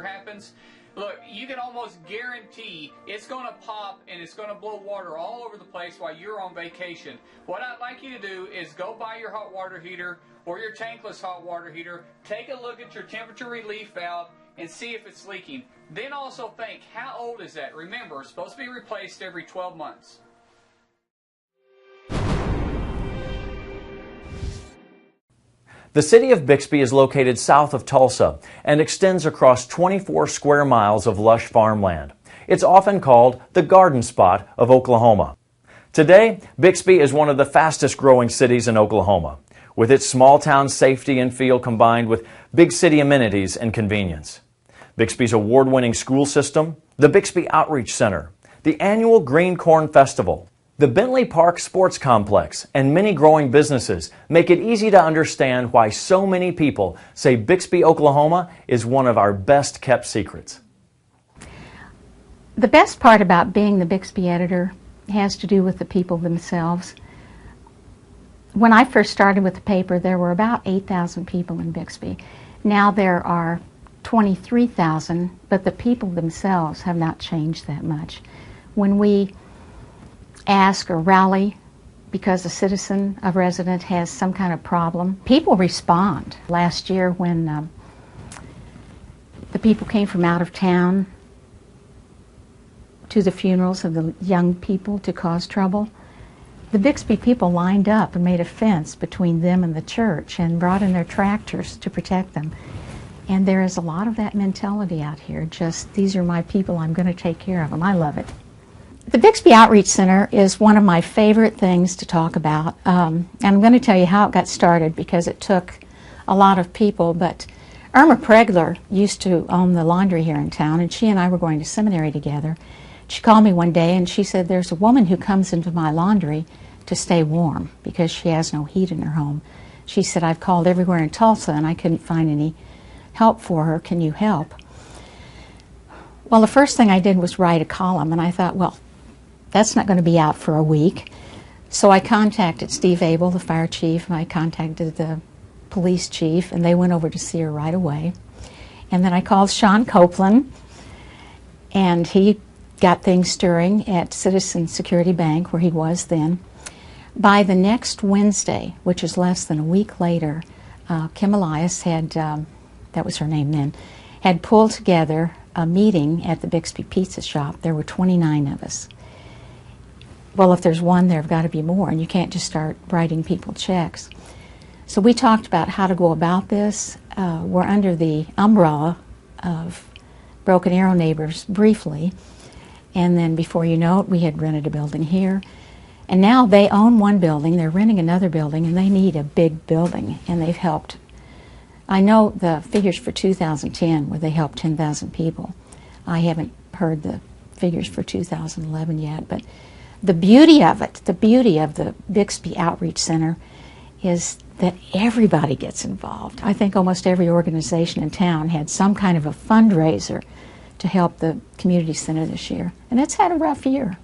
happens, look, you can almost guarantee it's going to pop and it's going to blow water all over the place while you're on vacation. What I'd like you to do is go buy your hot water heater or your tankless hot water heater, take a look at your temperature relief valve and see if it's leaking. Then also think, how old is that? Remember, it's supposed to be replaced every 12 months. The city of Bixby is located south of Tulsa and extends across 24 square miles of lush farmland. It's often called the garden spot of Oklahoma. Today, Bixby is one of the fastest growing cities in Oklahoma, with its small town safety and feel combined with big city amenities and convenience. Bixby's award-winning school system, the Bixby Outreach Center, the annual Green Corn Festival, the Bentley Park Sports Complex, and many growing businesses make it easy to understand why so many people say Bixby, Oklahoma is one of our best kept secrets. The best part about being the Bixby editor has to do with the people themselves. When I first started with the paper, there were about 8,000 people in Bixby. Now there are 23,000, but the people themselves have not changed that much. When we ask or rally because a citizen, a resident, has some kind of problem, people respond. Last year when the people came from out of town to the funerals of the young people to cause trouble, the Bixby people lined up and made a fence between them and the church and brought in their tractors to protect them. And there is a lot of that mentality out here. Just, these are my people, I'm going to take care of them. I love it. The Bixby Outreach Center is one of my favorite things to talk about. And I'm going to tell you how it got started because it took a lot of people. But Irma Pregler used to own the laundry here in town, and she and I were going to seminary together. She called me one day and she said, there's a woman who comes into my laundry to stay warm because she has no heat in her home. She said, I've called everywhere in Tulsa and I couldn't find any help for her. Can you help? Well, the first thing I did was write a column, and I thought, well, that's not going to be out for a week. So I contacted Steve Abel, the fire chief, and I contacted the police chief, and they went over to see her right away. And then I called Sean Copeland, and he got things stirring at Citizen Security Bank, where he was then. By the next Wednesday, which is less than a week later, Kim Elias had, that was her name then, had pulled together a meeting at the Bixby Pizza Shop. There were 29 of us. Well, if there's one, there have got to be more, and you can't just start writing people checks. So we talked about how to go about this. We're under the umbrella of Broken Arrow Neighbors briefly, and then before you know it, we had rented a building here. And now they own one building, they're renting another building, and they need a big building, and they've helped. I know the figures for 2010 where they helped 10,000 people. I haven't heard the figures for 2011 yet, but the beauty of it, the beauty of the Bixby Outreach Center is that everybody gets involved. I think almost every organization in town had some kind of a fundraiser to help the community center this year, and it's had a rough year.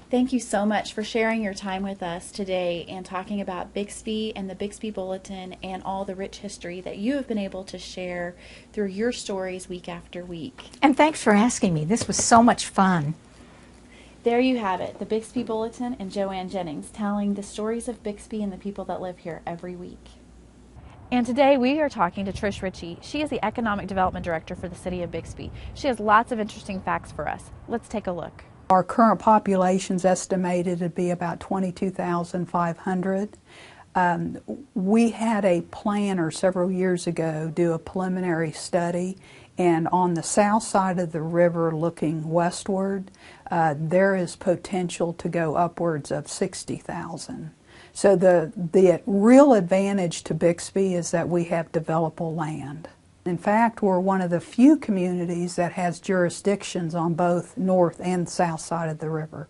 Thank you so much for sharing your time with us today and talking about Bixby and the Bixby Bulletin and all the rich history that you have been able to share through your stories week after week. And thanks for asking me. This was so much fun. There you have it, the Bixby Bulletin and Joanne Jennings telling the stories of Bixby and the people that live here every week. And today we are talking to Trish Richey. She is the Economic Development Director for the City of Bixby. She has lots of interesting facts for us. Let's take a look. Our current population is estimated to be about 22,500. We had a planner several years ago do a preliminary study, and on the south side of the river looking westward, there is potential to go upwards of 60,000. So the real advantage to Bixby is that we have developable land. In fact, we're one of the few communities that has jurisdictions on both north and south side of the river.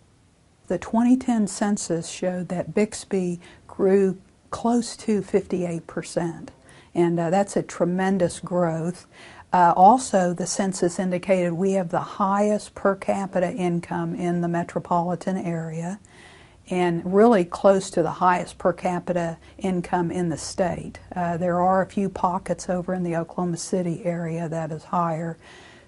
The 2010 census showed that Bixby grew close to 58%, and that's a tremendous growth. Also, the census indicated we have the highest per capita income in the metropolitan area, and really close to the highest per capita income in the state. There are a few pockets over in the Oklahoma City area that is higher,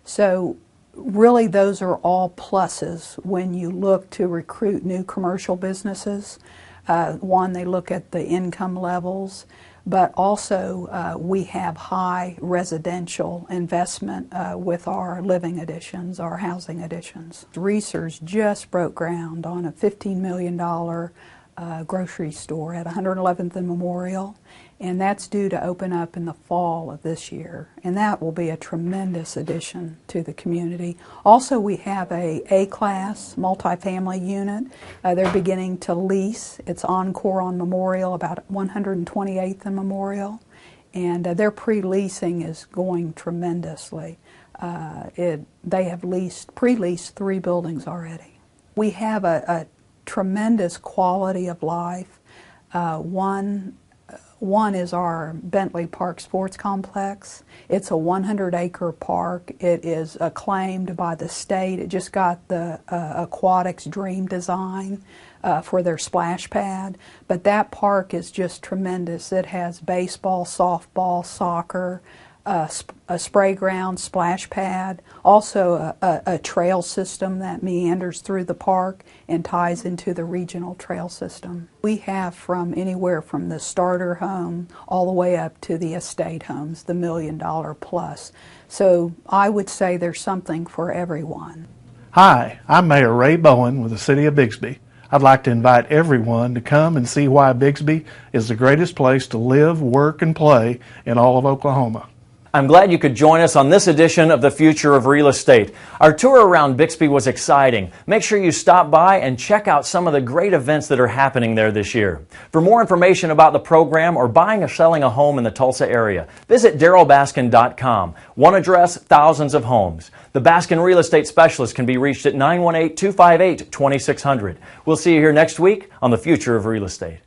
So really those are all pluses when you look to recruit new commercial businesses. One, they look at the income levels, but also we have high residential investment with our living additions, our housing additions. Research just broke ground on a $15 million grocery store at 111th and Memorial, and that's due to open up in the fall of this year, and that will be a tremendous addition to the community. Also, we have a A-class multifamily unit. They're beginning to lease. It's Encore on Memorial, about 128th and Memorial, and their pre-leasing is going tremendously. They have pre-leased 3 buildings already. We have a tremendous quality of life. One is our Bentley Park Sports Complex. It's a 100-acre park. It is acclaimed by the state. It just got the Aquatics Dream Design for their splash pad. But that park is just tremendous. It has baseball, softball, soccer, a spray ground, splash pad, also a trail system that meanders through the park and ties into the regional trail system. We have from anywhere from the starter home all the way up to the estate homes, the $1 million plus. So I would say there's something for everyone. Hi, I'm Mayor Ray Bowen with the City of Bixby. I'd like to invite everyone to come and see why Bixby is the greatest place to live, work, and play in all of Oklahoma. I'm glad you could join us on this edition of The Future of Real Estate. Our tour around Bixby was exciting. Make sure you stop by and check out some of the great events that are happening there this year. For more information about the program or buying or selling a home in the Tulsa area, visit darylbaskin.com. One address, thousands of homes. The Baskin Real Estate Specialist can be reached at 918-258-2600. We'll see you here next week on The Future of Real Estate.